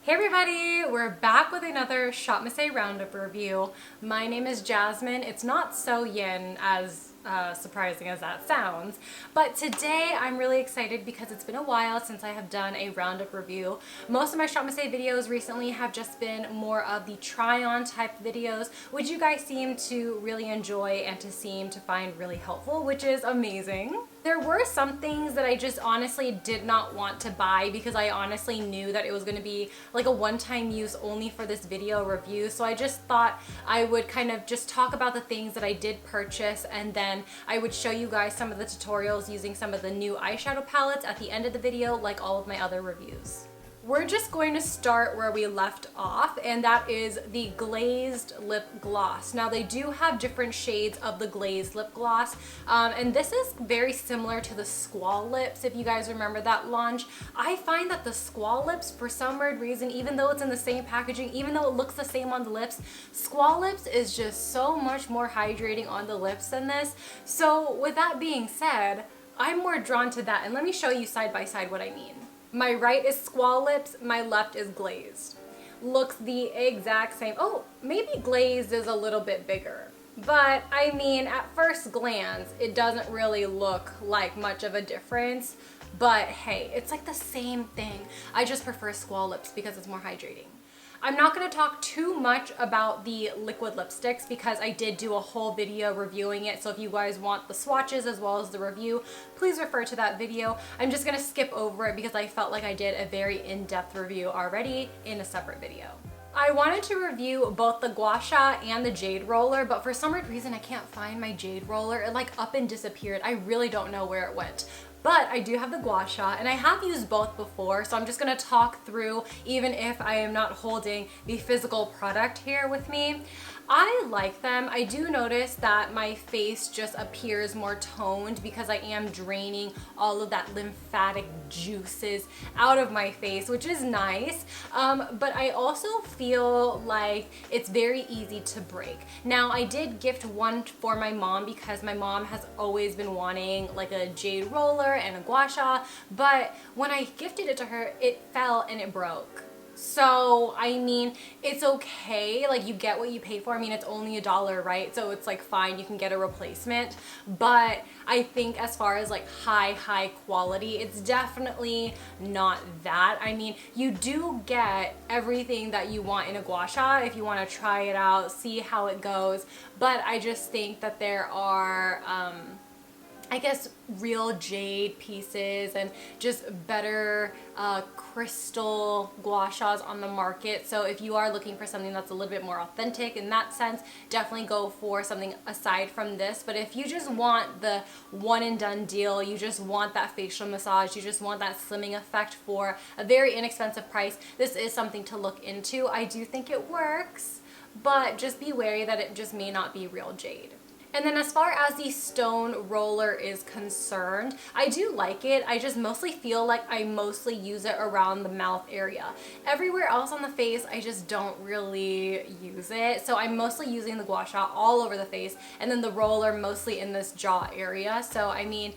Hey everybody, we're back with another Shopmissa roundup review. My name is Jasmine. It's not ThatsSoYin, as surprising as that sounds, but today I'm really excited because it's been a while since I have done a roundup review. Most of my Shopmissa videos recently have just been more of the try-on type videos, which you guys seem to really enjoy and to seem to find really helpful, which is amazing. There were some things that I just honestly did not want to buy because I honestly knew that it was going to be like a one-time use only for this video review. So I just thought I would kind of just talk about the things that I did purchase, and then I would show you guys some of the tutorials using some of the new eyeshadow palettes at the end of the video, like all of my other reviews. We're just going to start where we left off, and that is the Glazed lip gloss. Now they do have different shades of the Glazed lip gloss, and this is very similar to the Squall lips, if you guys remember that launch. I find that the Squall lips, for some weird reason, even though it's in the same packaging, even though it looks the same on the lips, Squall lips is just so much more hydrating on the lips than this. So with that being said, I'm more drawn to that, and let me show you side by side what I mean. My right is Squall lips, my left is Glazed. Looks the exact same. Oh, maybe Glazed is a little bit bigger. But I mean, at first glance, it doesn't really look like much of a difference. But hey, it's like the same thing. I just prefer Squall lips because it's more hydrating. I'm not going to talk too much about the liquid lipsticks because I did do a whole video reviewing it. So if you guys want the swatches as well as the review, please refer to that video. I'm just going to skip over it because I felt like I did a very in-depth review already in a separate video. I wanted to review both the Gua Sha and the Jade roller, but for some weird reason I can't find my Jade roller. It like up and disappeared. I really don't know where it went. But I do have the Gua Sha, and I have used both before, so I'm just gonna talk through even if I am not holding the physical product here with me. I like them. I do notice that my face just appears more toned because I am draining all of that lymphatic juices out of my face, which is nice. But I also feel like it's very easy to break. Now, I did gift one for my mom because my mom has always been wanting like a Jade roller and a Gua Sha, but when I gifted it to her, it fell and it broke. So, I mean, it's okay, like you get what you pay for. I mean, it's only $1, right? So it's like fine, you can get a replacement. But I think as far as like high quality, it's definitely not that. I mean, you do get everything that you want in a Gua Sha if you want to try it out, see how it goes. But I just think that there are, I guess, real jade pieces and just better crystal Gua Shas on the market. So if you are looking for something that's a little bit more authentic in that sense, definitely go for something aside from this. But if you just want the one and done deal, you just want that facial massage, you just want that slimming effect for a very inexpensive price, this is something to look into. I do think it works, but just be wary that it just may not be real jade. And then as far as the stone roller is concerned, I do like it. I just mostly feel like I mostly use it around the mouth area. Everywhere else on the face, I just don't really use it. So I'm mostly using the Gua Sha all over the face, and then the roller mostly in this jaw area. So I mean,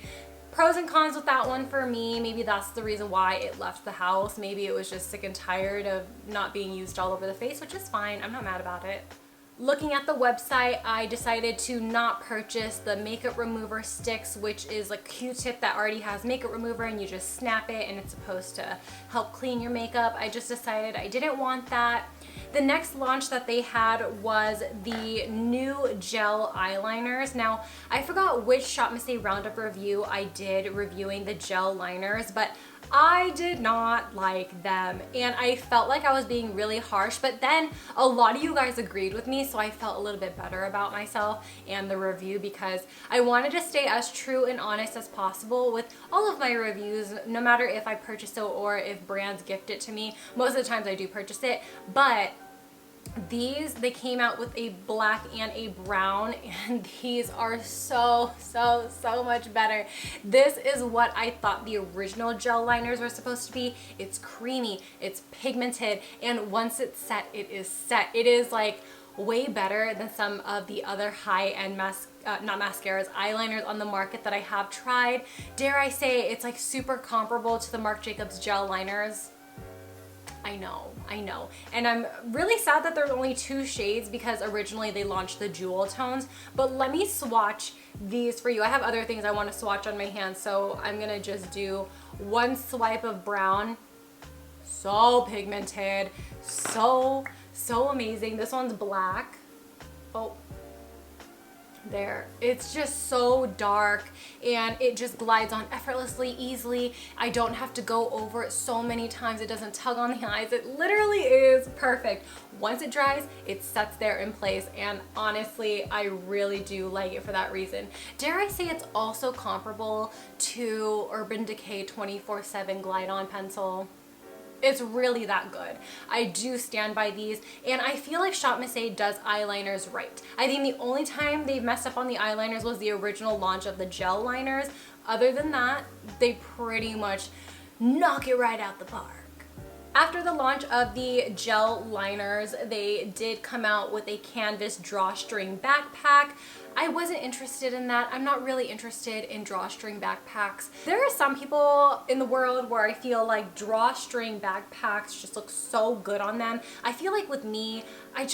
pros and cons with that one for me. Maybe that's the reason why it left the house. Maybe it was just sick and tired of not being used all over the face, which is fine. I'm not mad about it. Looking at the website, I decided to not purchase the makeup remover sticks, which is a Q-tip that already has makeup remover and you just snap it and it's supposed to help clean your makeup. I just decided I didn't want that. The next launch that they had was the new gel eyeliners. Now, I forgot which Shopmissa roundup review I did reviewing the gel liners, but I did not like them, and I felt like I was being really harsh, but then a lot of you guys agreed with me, so I felt a little bit better about myself and the review because I wanted to stay as true and honest as possible with all of my reviews, no matter if I purchase it or if brands gift it to me. Most of the times I do purchase it, but they came out with a black and a brown, and these are so much better. This is what I thought the original gel liners were supposed to be. It's creamy, it's pigmented, and once it's set, it is set. It is like way better than some of the other high-end not mascaras, eyeliners on the market that I have tried. Dare I say, it's like super comparable to the Marc Jacobs gel liners. I know. And I'm really sad that there's only 2 shades because originally they launched the jewel tones. But let me swatch these for you. I have other things I want to swatch on my hands, so I'm gonna just do one swipe of brown. So pigmented, so amazing. This one's black. Oh, there. It's just so dark and it just glides on effortlessly, easily. I don't have to go over it so many times. It doesn't tug on the eyes. It literally is perfect. Once it dries, it sets there in place, and honestly, I really do like it for that reason. Dare I say it's also comparable to Urban Decay 24/7 Glide On Pencil. It's really that good. I do stand by these, and I feel like Shopmissa does eyeliners right. I think the only time they've messed up on the eyeliners was the original launch of the gel liners. Other than that, they pretty much knock it right out the park. After the launch of the gel liners, they did come out with a canvas drawstring backpack. I wasn't interested in that. I'm not really interested in drawstring backpacks. There are some people in the world where I feel like drawstring backpacks just look so good on them. I feel like with me, I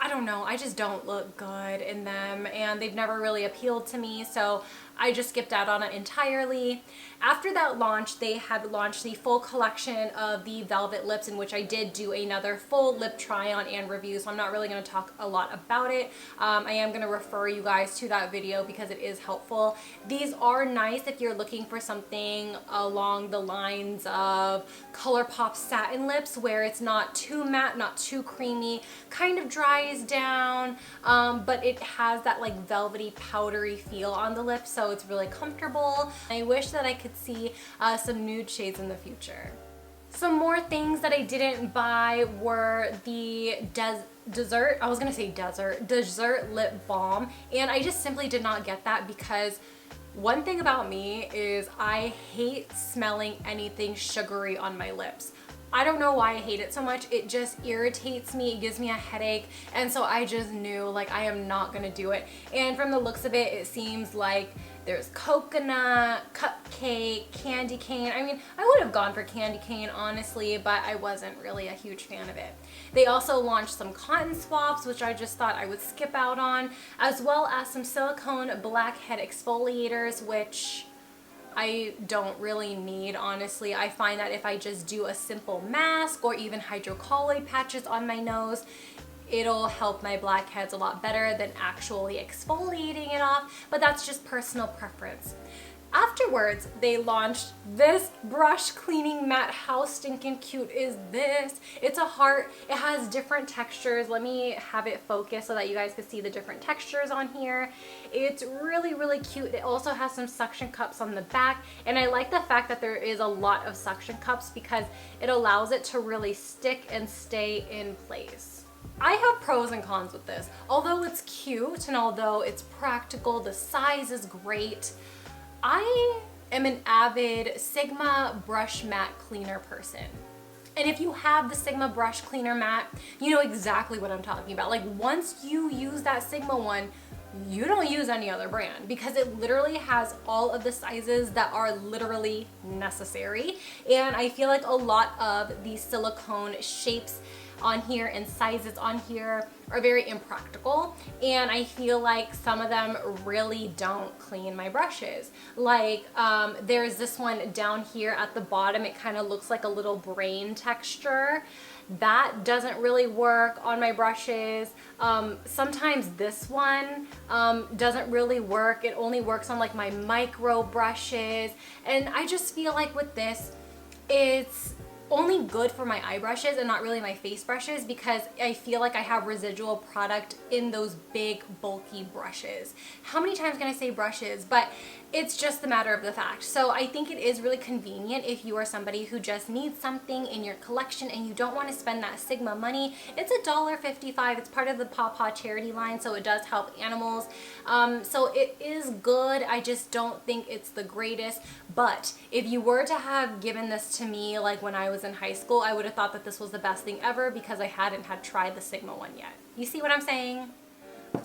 don't know, I just don't look good in them, and they've never really appealed to me, so I just skipped out on it entirely. After that launch, they had launched the full collection of the velvet lips, in which I did do another full lip try on and review, so I'm not really going to talk a lot about it. I am going to refer you guys to that video because it is helpful. These are nice if you're looking for something along the lines of ColourPop satin lips, where it's not too matte, not too creamy, kind of dries down, but it has that like velvety powdery feel on the lips, so it's really comfortable. I wish that I could see some nude shades in the future. Some more things that I didn't buy were the dessert lip balm, and I just simply did not get that because one thing about me is I hate smelling anything sugary on my lips. I don't know why I hate it so much. It just irritates me. It gives me a headache. And so I just knew, like, I am not gonna do it. And from the looks of it, it seems like there's coconut, cupcake, candy cane. I mean, I would have gone for candy cane, honestly, but I wasn't really a huge fan of it. They also launched some cotton swabs, which I just thought I would skip out on, as well as some silicone blackhead exfoliators, which I don't really need, honestly. I find that if I just do a simple mask or even hydrocolloid patches on my nose, it'll help my blackheads a lot better than actually exfoliating it off, but that's just personal preference. Afterwards, they launched this brush cleaning matte. How stinking cute is this? It's a heart. It has different textures. Let me have it focus so that you guys can see the different textures on here. It's really, really cute. It also has some suction cups on the back, and I like the fact that there is a lot of suction cups because it allows it to really stick and stay in place. I have pros and cons with this. Although it's cute and although it's practical, the size is great, I am an avid Sigma brush matte cleaner person. And if you have the Sigma brush cleaner matte, you know exactly what I'm talking about. Like, once you use that Sigma one, you don't use any other brand because it literally has all of the sizes that are literally necessary. And I feel like a lot of the silicone shapes on here and sizes on here are very impractical, and I feel like some of them really don't clean my brushes. Like there's this one down here at the bottom. It kind of looks like a little brain texture. That doesn't really work on my brushes. Sometimes this one doesn't really work. It only works on like my micro brushes, and I just feel like with this, it's only good for my eye brushes and not really my face brushes because I feel like I have residual product in those big bulky brushes. How many times can I say brushes? But it's just the matter of the fact. So I think it is really convenient if you are somebody who just needs something in your collection and you don't want to spend that Sigma money. It's $1.55. It's part of the Paw Paw charity line, so it does help animals. So it is good. I just don't think it's the greatest. But if you were to have given this to me like when I was in high school, I would have thought that this was the best thing ever because I hadn't had tried the Sigma one yet. You see what I'm saying?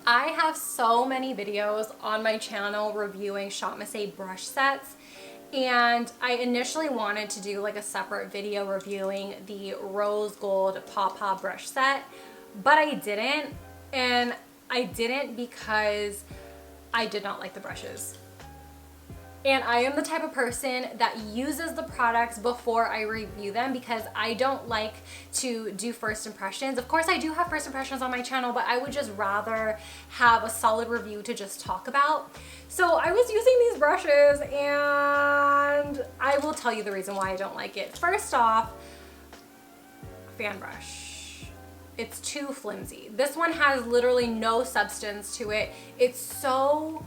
I have so many videos on my channel reviewing Shopmissa brush sets, And I initially wanted to do like a separate video reviewing the rose gold Paw brush set, but I didn't. And I didn't because I did not like the brushes. And I am the type of person that uses the products before I review them because I don't like to do first impressions. Of course, I do have first impressions on my channel, but I would just rather have a solid review to just talk about. So I was using these brushes and I will tell you the reason why I don't like it. First off, fan brush. It's too flimsy. This one has literally no substance to it. It's so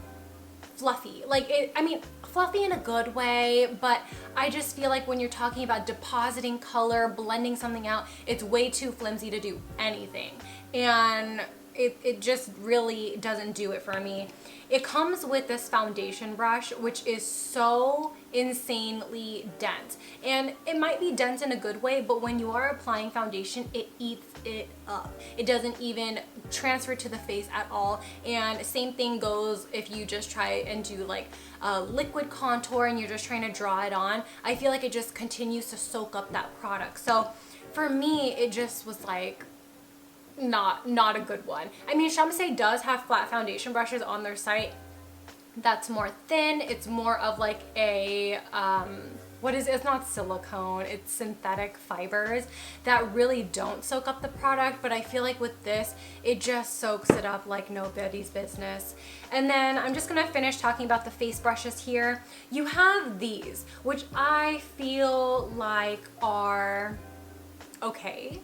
fluffy. Like I mean, fluffy in a good way, but I just feel like when you're talking about depositing color, blending something out, it's way too flimsy to do anything. And it just really doesn't do it for me. It comes with this foundation brush, which is so insanely dense. And it might be dense in a good way, but when you are applying foundation, it eats it up. It doesn't even transfer to the face at all. And same thing goes if you just try and do like a liquid contour and you're just trying to draw it on. I feel like it just continues to soak up that product. So for me, it just was like, not a good one. I mean, Shopmissa does have flat foundation brushes on their site that's more thin. It's more of like a it's not silicone, it's synthetic fibers that really don't soak up the product, but I feel like with this it just soaks it up like nobody's business. And then I'm just gonna finish talking about the face brushes here. You have these, which I feel like are okay.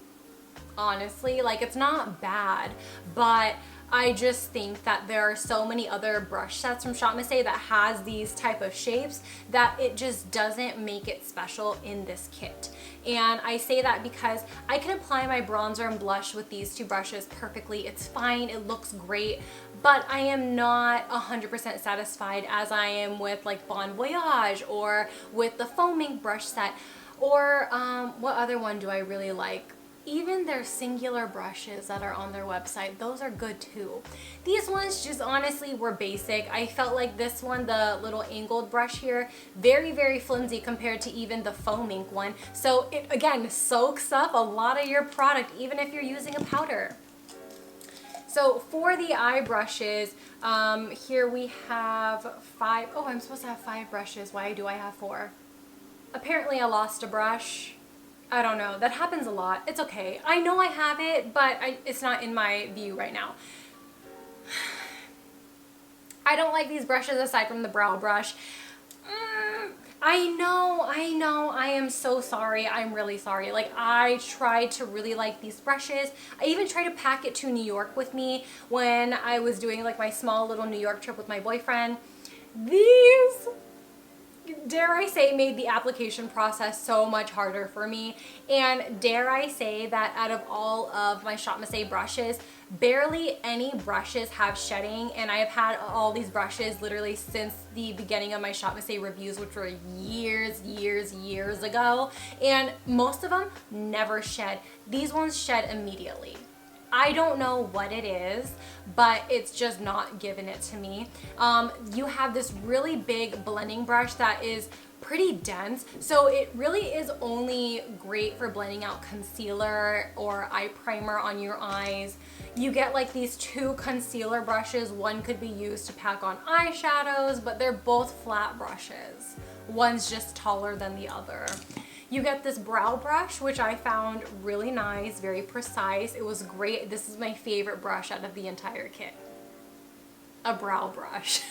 Honestly, like it's not bad, but I just think that there are so many other brush sets from Shopmissa that has these type of shapes that it just doesn't make it special in this kit. And I say that because I can apply my bronzer and blush with these two brushes perfectly. It's fine, it looks great, but I am not 100% satisfied as I am with like Bon Voyage or with the foaming brush set, or what other one do I really like? Even their singular brushes that are on their website, those are good too. These ones just honestly were basic. I felt like this one, the little angled brush here, very flimsy compared to even the foaming one. So it again soaks up a lot of your product even if you're using a powder. So for the eye brushes, here we have 5. Oh, I'm supposed to have 5 brushes. Why do I have 4? Apparently I lost a brush. I don't know, that happens a lot. It's okay. I know I have it, but it's not in my view right now. I don't like these brushes aside from the brow brush. I know, I am so sorry. I'm really sorry. Like I tried to really like these brushes. I even tried to pack it to New York with me when I was doing like my small little New York trip with my boyfriend. These, dare I say, made the application process so much harder for me. And dare I say that out of all of my Shopmissa brushes, barely any brushes have shedding, and I have had all these brushes literally since the beginning of my Shopmissa reviews, which were years ago, and most of them never shed. These ones shed immediately. I don't know what it is, but it's just not giving it to me. You have this really big blending brush that is pretty dense, so it really is only great for blending out concealer or eye primer on your eyes. You get like these 2 concealer brushes. One could be used to pack on eyeshadows, but they're both flat brushes. One's just taller than the other. You get this brow brush, which I found really nice, very precise. It was great. This is my favorite brush out of the entire kit. A brow brush.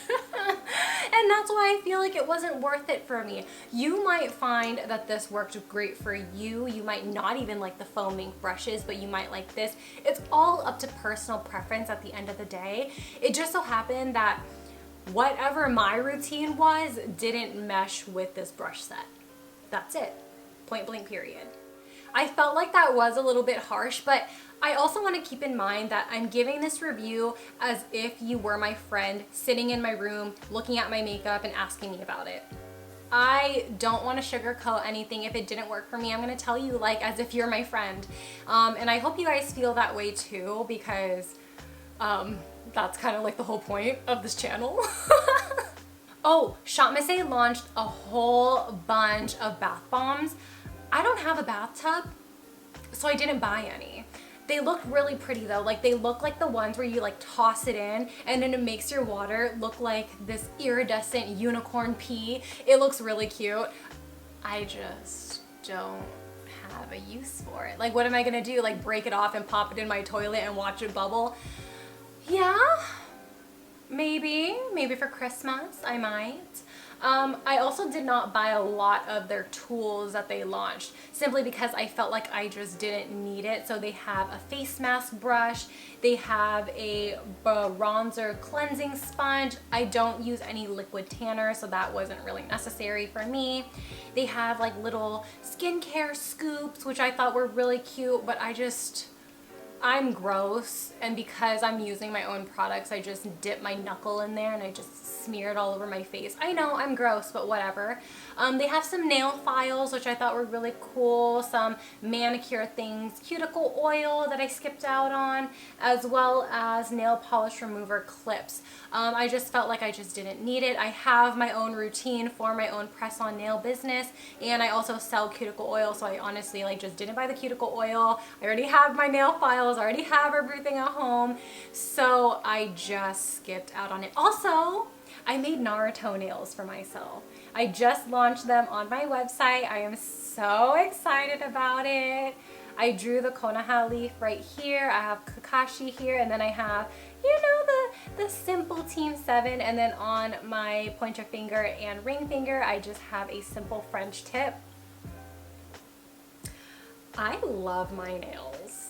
And that's why I feel like it wasn't worth it for me. You might find that this worked great for you. You might not even like the foaming brushes, but you might like this. It's all up to personal preference at the end of the day. It just so happened that whatever my routine was didn't mesh with this brush set. That's it. Point blank period. I felt like that was a little bit harsh, but I also want to keep in mind that I'm giving this review as if you were my friend sitting in my room looking at my makeup and asking me about it. I don't want to sugarcoat anything. If it didn't work for me, I'm going to tell you like as if you're my friend. And I hope you guys feel that way too, because that's kind of like the whole point of this channel. Oh, Shopmissa launched a whole bunch of bath bombs. I don't have a bathtub, so I didn't buy any. They look really pretty though. Like they look like the ones where you like toss it in and then it makes your water look like this iridescent unicorn pee. It looks really cute. I just don't have a use for it. Like what am I gonna do? Like break it off and pop it in my toilet and watch it bubble? Yeah, maybe for Christmas I might. I also did not buy a lot of their tools that they launched simply because I felt like I just didn't need it. So they have a face mask brush, they have a bronzer cleansing sponge. I don't use any liquid tanner, so that wasn't really necessary for me. They have like little skincare scoops, which I thought were really cute, but I'm gross, and because I'm using my own products, I just dip my knuckle in there and I just smear it all over my face. I know I'm gross, but whatever. They have some nail files, which I thought were really cool, some manicure things, cuticle oil that I skipped out on, as well as nail polish remover clips. I just felt like I just didn't need it. I have my own routine for my own press-on nail business, and I also sell cuticle oil, so I honestly like just didn't buy the cuticle oil. I already have my nail files, I already have everything at home, so I just skipped out on it. Also, I made Naruto nails for myself. I just launched them on my website. I am so excited about it. I drew the Konoha leaf right here. I have Kakashi here, and then I have, you know, the simple Team 7, and then on my pointer finger and ring finger, I just have a simple French tip. I love my nails.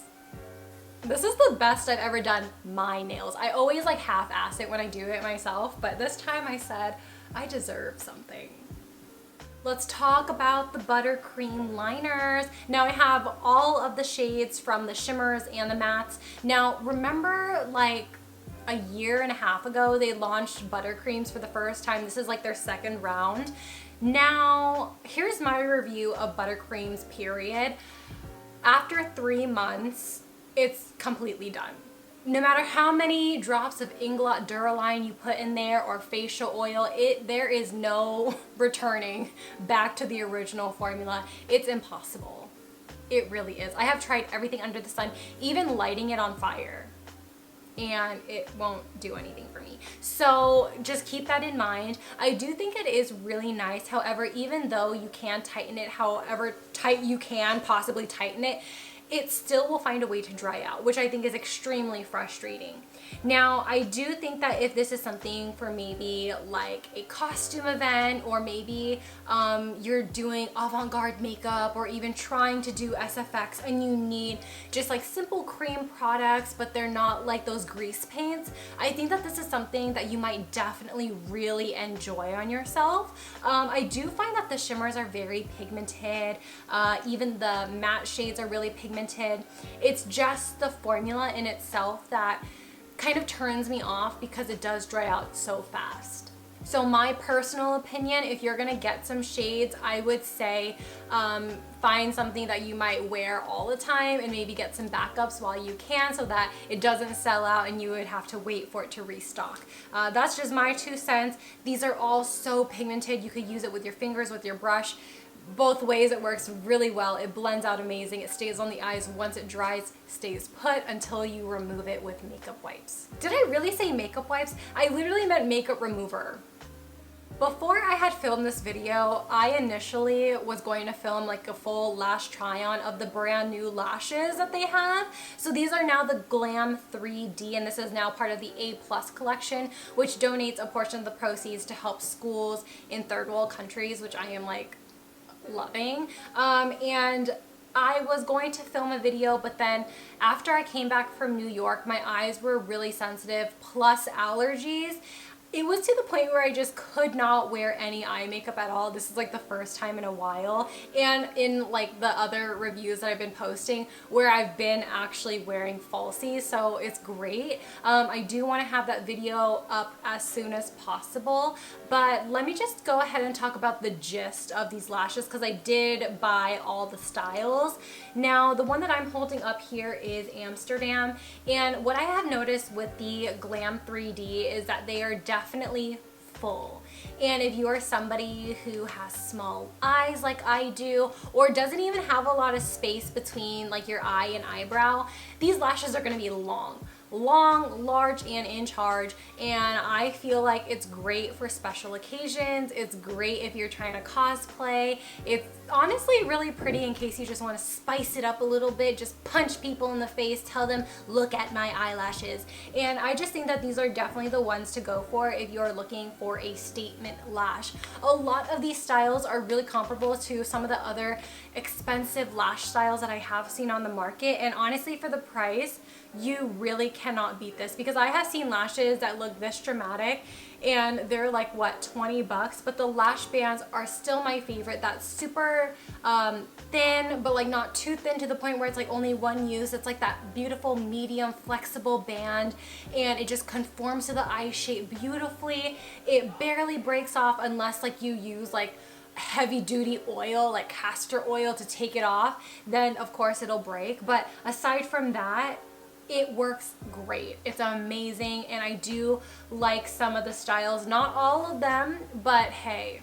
This is the best I've ever done my nails. I always like half-ass it when I do it myself, but this time I said I deserve something. Let's talk about the Buttercream liners. Now I have all of the shades from the shimmers and the mattes. Now remember like a year and a half ago they launched Buttercreams for the first time. This is like their second round. Now here's my review of Buttercreams period. After 3 months, it's completely done. No matter how many drops of Inglot Duraline you put in there or facial oil, there is no returning back to the original formula. It's impossible. It really is. I have tried everything under the sun, even lighting it on fire, and it won't do anything for me. So just keep that in mind. I do think it is really nice. However, even though you can tighten it however tight you can possibly tighten it, it still will find a way to dry out, which I think is extremely frustrating. Now, I do think that if this is something for maybe like a costume event, or maybe you're doing avant-garde makeup or even trying to do SFX and you need just like simple cream products, but they're not like those grease paints, I think that this is something that you might definitely really enjoy on yourself. I do find that the shimmers are very pigmented. Even the matte shades are really pigmented. It's just the formula in itself that kind of turns me off because it does dry out so fast. So my personal opinion, if you're gonna get some shades, I would say find something that you might wear all the time and maybe get some backups while you can so that it doesn't sell out and you would have to wait for it to restock. That's just my 2 cents. These are all so pigmented. You could use it with your fingers, with your brush. Both ways it works really well. It blends out amazing. It stays on the eyes. Once it dries, stays put until you remove it with makeup wipes. Did I really say makeup wipes? I literally meant makeup remover. Before I had filmed this video, I initially was going to film like a full lash try-on of the brand new lashes that they have. So these are now the Glam 3D, and this is now part of the A+ collection, which donates a portion of the proceeds to help schools in third world countries, which I am like loving. And I was going to film a video, but then after I came back from New York, my eyes were really sensitive, plus allergies. It was to the point where I just could not wear any eye makeup at all. This is like the first time in a while. And in like the other reviews that I've been posting where I've been actually wearing falsies, so it's great. I do want to have that video up as soon as possible, but let me just go ahead and talk about the gist of these lashes because I did buy all the styles. Now, the one that I'm holding up here is Amsterdam, and what I have noticed with the Glam 3D is that they are definitely full. And if you are somebody who has small eyes like I do, or doesn't even have a lot of space between like your eye and eyebrow, these lashes are gonna be long, large, and in charge. And I feel like it's great for special occasions. It's great if you're trying to cosplay. It's honestly really pretty in case you just want to spice it up a little bit, just punch people in the face, tell them, look at my eyelashes. And I just think that these are definitely the ones to go for if you're looking for a statement lash. A lot of these styles are really comparable to some of the other expensive lash styles that I have seen on the market, and honestly for the price, you really cannot beat this, because I have seen lashes that look this dramatic and they're like, what, 20 bucks, but the lash bands are still my favorite. That's super thin, but like not too thin to the point where it's like only one use. It's like that beautiful medium flexible band, and it just conforms to the eye shape beautifully. It barely breaks off unless like you use like heavy duty oil, like castor oil, to take it off. Then of course it'll break, but aside from that, it works great. It's amazing, and I do like some of the styles, not all of them, but hey,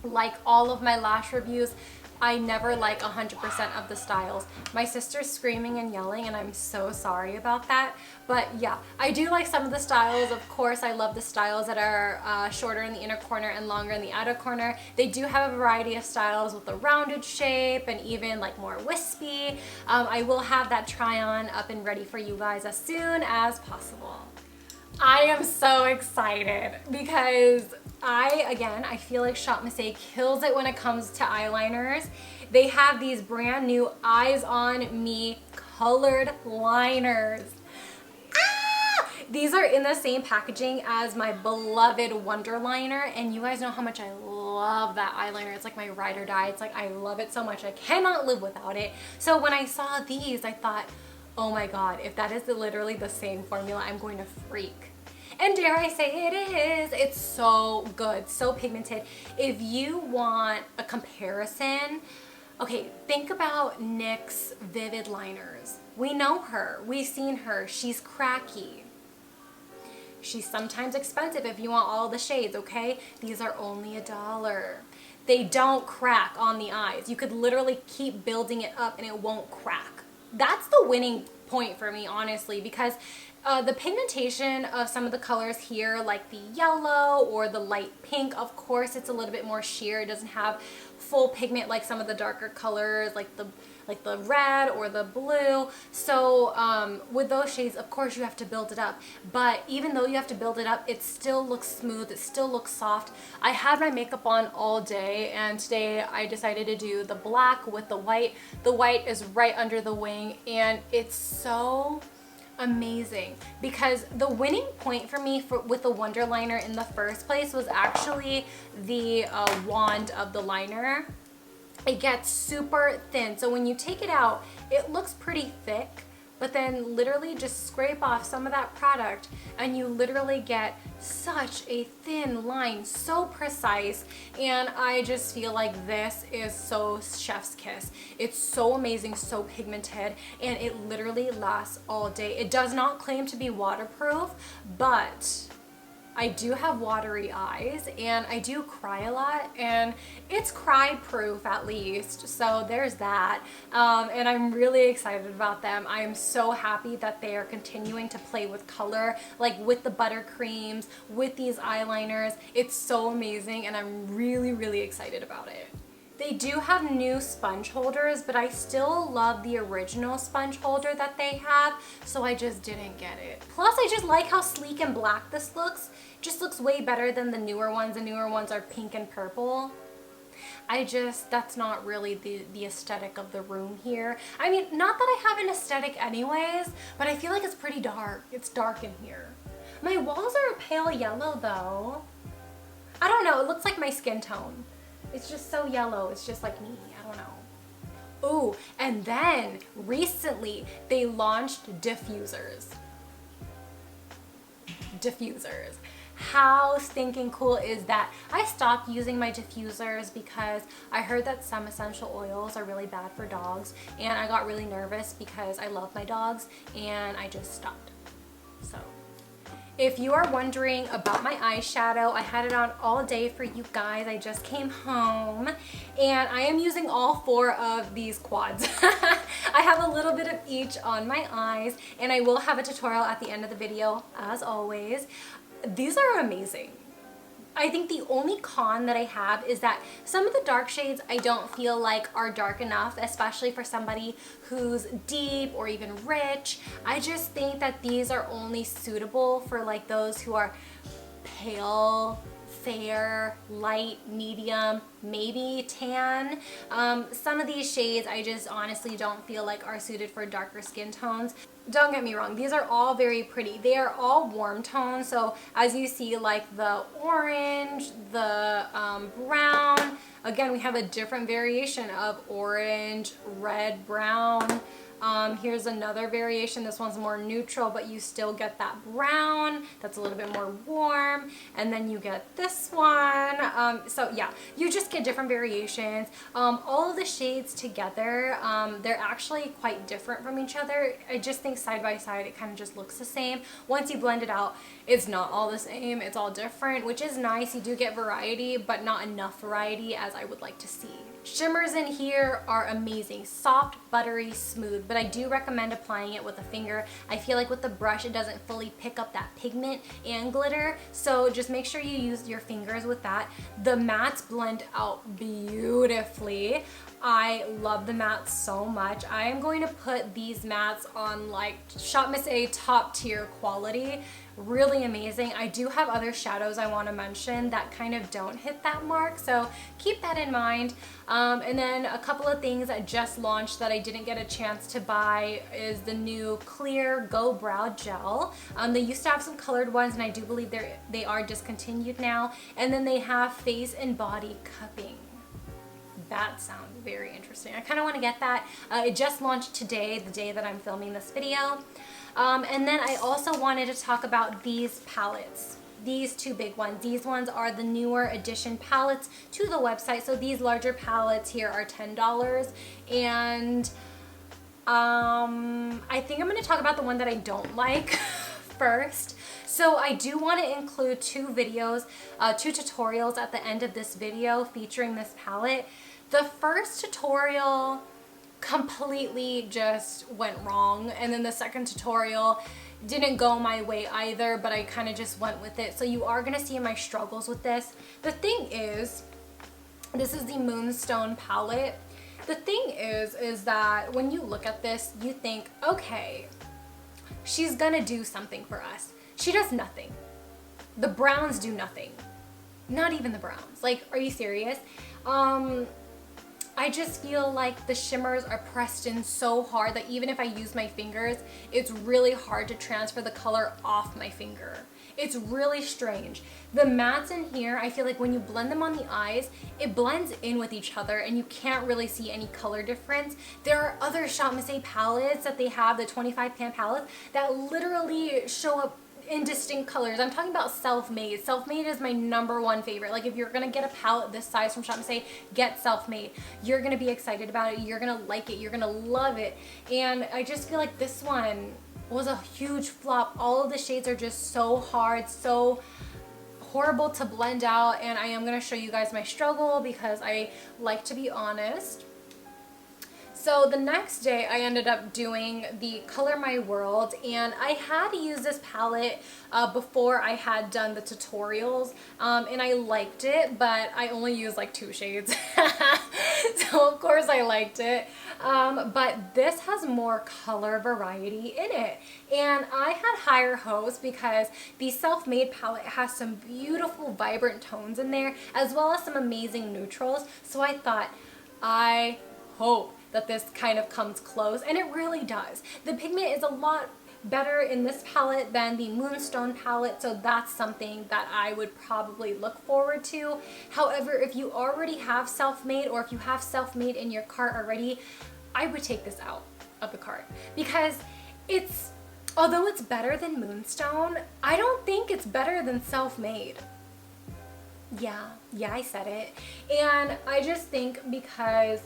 like all of my lash reviews, I never like 100% of the styles. My sister's screaming and yelling, and I'm so sorry about that. But yeah, I do like some of the styles. Of course, I love the styles that are shorter in the inner corner and longer in the outer corner. They do have a variety of styles with a rounded shape and even like more wispy. I will have that try on up and ready for you guys as soon as possible. I am so excited because I feel like Shopmissa kills it when it comes to eyeliners. They have these brand new Eyes on Me colored liners. These are in the same packaging as my beloved Wonder Liner, and you guys know how much I love that eyeliner. It's like my ride or die. It's like I love it so much. I cannot live without it. So when I saw these, I thought, oh my god, if that is literally the same formula, I'm going to freak. And dare I say it is. It's so good, so pigmented. If you want a comparison, okay, think about NYX's Vivid Liners. We know her, we've seen her, she's cracky. She's sometimes expensive if you want all the shades, okay? These are only $1. They don't crack on the eyes. You could literally keep building it up and it won't crack. That's the winning point for me, honestly, because the pigmentation of some of the colors here, like the yellow or the light pink, of course it's a little bit more sheer. It doesn't have full pigment like some of the darker colors, like the red or the blue. So with those shades, of course you have to build it up, but even though you have to build it up, it still looks smooth, it still looks soft. I had my makeup on all day, and today I decided to do the black with the white. The white is right under the wing, and it's so amazing, because the winning point for me with the Wonder Liner in the first place was actually the wand of the liner. It gets super thin, so when you take it out, it looks pretty thick, but then literally just scrape off some of that product and you literally get such a thin line, so precise. And I just feel like this is so chef's kiss. It's so amazing, so pigmented, and it literally lasts all day. It does not claim to be waterproof, but I do have watery eyes and I do cry a lot, and it's cry proof at least, so there's that. And I'm really excited about them. I am so happy that they are continuing to play with color, like with the buttercreams, with these eyeliners. It's so amazing, and I'm really excited about it. They do have new sponge holders, but I still love the original sponge holder that they have, so I just didn't get it. Plus, I just like how sleek and black this looks. Just looks way better than the newer ones. The newer ones are pink and purple. That's not really the aesthetic of the room here. I mean, not that I have an aesthetic anyways, but I feel like it's pretty dark. It's dark in here. My walls are a pale yellow though. I don't know, it looks like my skin tone. It's just so yellow, it's just like me, I don't know. Ooh, and then recently they launched diffusers. Diffusers. How stinking cool is that? I stopped using my diffusers because I heard that some essential oils are really bad for dogs, and I got really nervous because I love my dogs, and I just stopped. So If you are wondering about my eyeshadow, I had it on all day for you guys. I just came home and I am using all 4 of these quads. I have a little bit of each on my eyes, and I will have a tutorial at the end of the video as always. These are amazing. I think the only con that I have is that some of the dark shades I don't feel like are dark enough, especially for somebody who's deep or even rich. I just think that these are only suitable for like those who are pale, fair, light, medium, maybe tan. Some of these shades I just honestly don't feel like are suited for darker skin tones. Don't get me wrong, these are all very pretty. They are all warm tones, so as you see, like the orange, the brown, again we have a different variation of orange, red, brown. Here's another variation. This one's more neutral, but you still get that brown that's a little bit more warm, and then you get this one. So yeah, you just get different variations. All of the shades together, they're actually quite different from each other. I just think side by side it kind of just looks the same. Once you blend it out, it's not all the same, it's all different, which is nice. You do get variety, but not enough variety as I would like to see. Shimmers in here are amazing, soft, buttery, smooth, but I do recommend applying it with a finger. I feel like with the brush it doesn't fully pick up that pigment and glitter, so just make sure you use your fingers with that. The mattes blend out beautifully. I love the mattes so much. I am going to put these mattes on like Shopmissa top tier quality. Really amazing. I do have other shadows I want to mention that kind of don't hit that mark, so keep that in mind. And then a couple of things that just launched that I didn't get a chance to buy is the new Clear Go Brow Gel. They used to have some colored ones, and I do believe they are discontinued now. And then they have face and body cupping. That sounds very interesting. I kind of want to get that. It just launched today, the day that I'm filming this video. And then I also wanted to talk about these palettes. These 2 big ones. These ones are the newer edition palettes to the website. So these larger palettes here are $10. And I think I'm going to talk about the one that I don't like first. So I do want to include 2 videos, 2 tutorials at the end of this video featuring this palette. The first tutorial completely just went wrong, and then the second tutorial didn't go my way either, but I kind of just went with it. So you are going to see my struggles with this. The thing is, this is the Moonstone palette. The thing is that when you look at this, you think, okay, she's gonna do something for us. She does nothing. The browns do nothing. Not even the browns. Like, are you serious? I just feel like the shimmers are pressed in so hard that even if I use my fingers, it's really hard to transfer the color off my finger. It's really strange. The mattes in here, I feel like when you blend them on the eyes, it blends in with each other and you can't really see any color difference. There are other Shopmissa palettes that they have, the 25 pan palettes, that literally show up in distinct colors. I'm talking about Self-Made. Self-Made is my #1 favorite. Like, if you're gonna get a palette this size from Shopmissa, get Self-Made. You're gonna be excited about it. You're gonna like it. You're gonna love it. And I just feel like this one was a huge flop. All of the shades are just so hard, so horrible to blend out, and I am gonna show you guys my struggle because I like to be honest. So the next day I ended up doing the Color My World, and I had used this palette before I had done the tutorials, and I liked it, but I only used like 2 shades. So of course I liked it, but this has more color variety in it, and I had higher hopes because the Self-Made palette has some beautiful vibrant tones in there as well as some amazing neutrals. So I thought, I hope that this kind of comes close, and it really does. The pigment is a lot better in this palette than the Moonstone palette, so that's something that I would probably look forward to. However, if you already have Self-Made, or if you have Self-Made in your cart already, I would take this out of the cart because although it's better than Moonstone, I don't think it's better than Self-Made. Yeah, I said it. And I just think because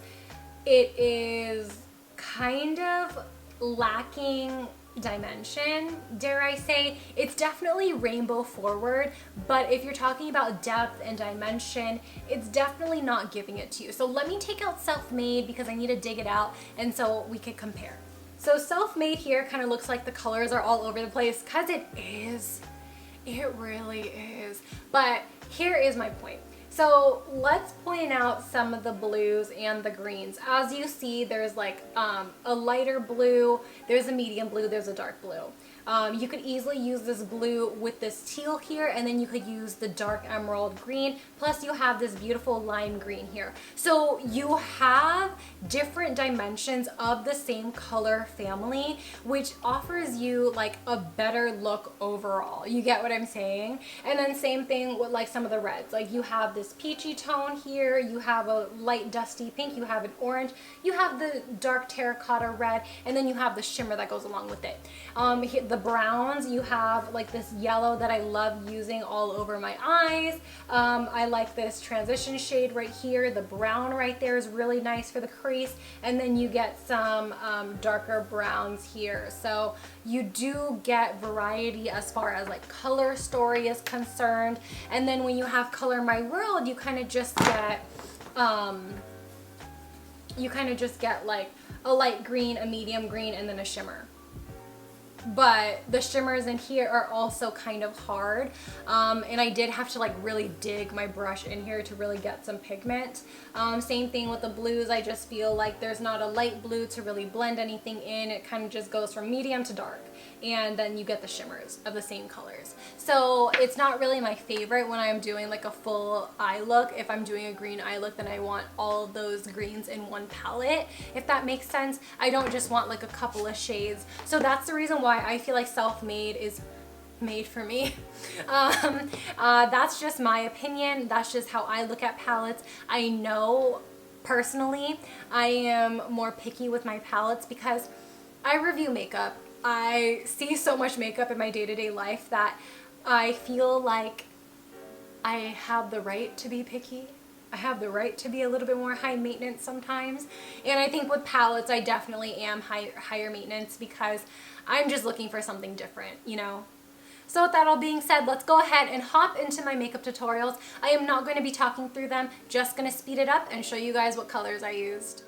it is kind of lacking dimension, dare I say. It's definitely rainbow forward, but if you're talking about depth and dimension, it's definitely not giving it to you. So let me take out Self-Made because I need to dig it out and so we could compare. So Self-Made here kind of looks like the colors are all over the place, because it is. It really is. But here is my point. So let's point out some of the blues and the greens. As you see, there's like a lighter blue, there's a medium blue, there's a dark blue. You could easily use this blue with this teal here, and then you could use the dark emerald green, plus you have this beautiful lime green here. So you have different dimensions of the same color family, which offers you like a better look overall. You get what I'm saying? And then same thing with like some of the reds. Like you have this peachy tone here, you have a light dusty pink, you have an orange, you have the dark terracotta red, and then you have the shimmer that goes along with it. The browns, you have like this yellow that I love using all over my eyes. I like this transition shade right here. The brown right there is really nice for the crease, and then you get some darker browns here. So you do get variety as far as like color story is concerned. And then when you have Color My World, you kind of just get like a light green, a medium green, and then a shimmer. But the shimmers in here are also kind of hard, and I did have to like really dig my brush in here to really get some pigment. Same thing with the blues. I just feel like there's not a light blue to really blend anything in. It kind of just goes from medium to dark, and then you get the shimmers of the same colors. So it's not really my favorite when I'm doing like a full eye look. If I'm doing a green eye look, then I want all of those greens in one palette, if that makes sense. I don't just want like a couple of shades. So that's the reason why I feel like Self-Made is made for me. That's just my opinion. That's just how I look at palettes. I know personally I am more picky with my palettes because I review makeup. I see so much makeup in my day-to-day life that I feel like I have the right to be picky. I have the right to be a little bit more high maintenance sometimes. And I think with palettes, I definitely am higher maintenance because I'm just looking for something different, you know? So with that all being said, let's go ahead and hop into my makeup tutorials. I am not going to be talking through them, just going to speed it up and show you guys what colors I used.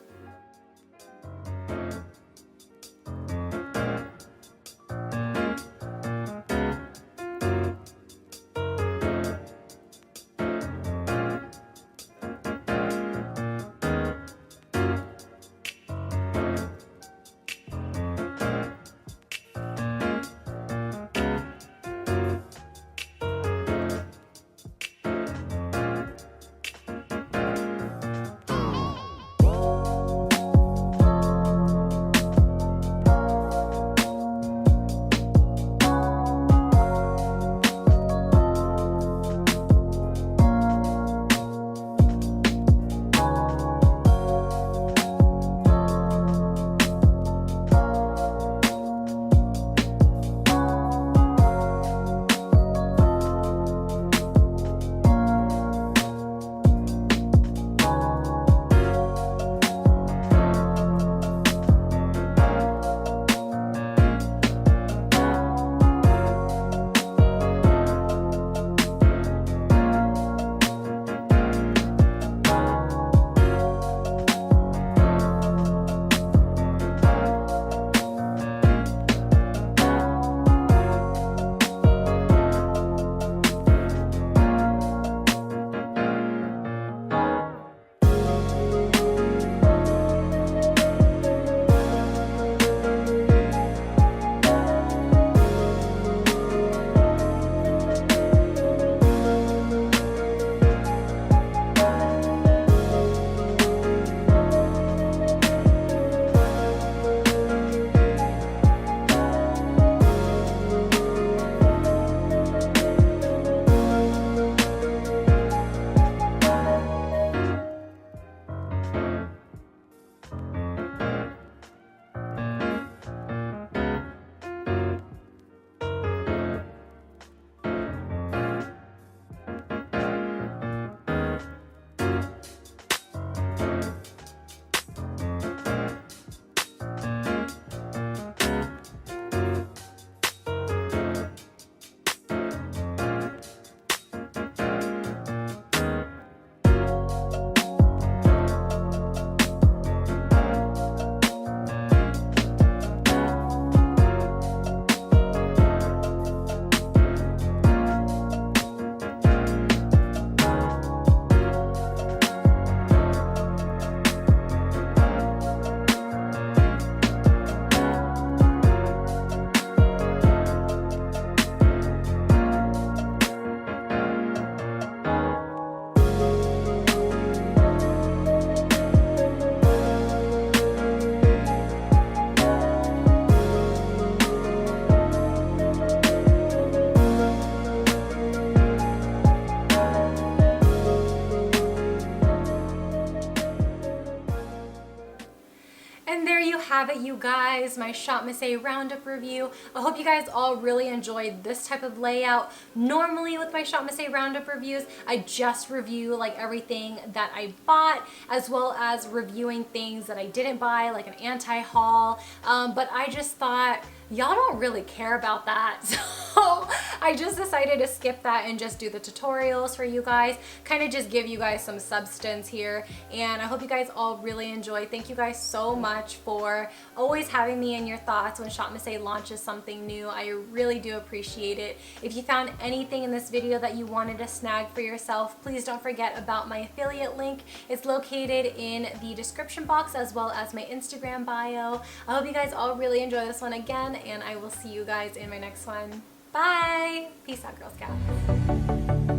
have it, you guys, my Shopmissa roundup review. I hope you guys all really enjoyed this type of layout. Normally with my Shopmissa roundup reviews, I just review like everything that I bought, as well as reviewing things that I didn't buy, like an anti-haul. But I just thought, y'all don't really care about that, so I just decided to skip that and just do the tutorials for you guys, kind of just give you guys some substance here. And I hope you guys all really enjoy. Thank you guys so much for always having me in your thoughts when Shopmissa launches something new. I really do appreciate it. If you found anything in this video that you wanted to snag for yourself, please don't forget about my affiliate link. It's located in the description box as well as my Instagram bio. I hope you guys all really enjoy this one again, and I will see you guys in my next one. Bye! Peace out, Girl Scouts.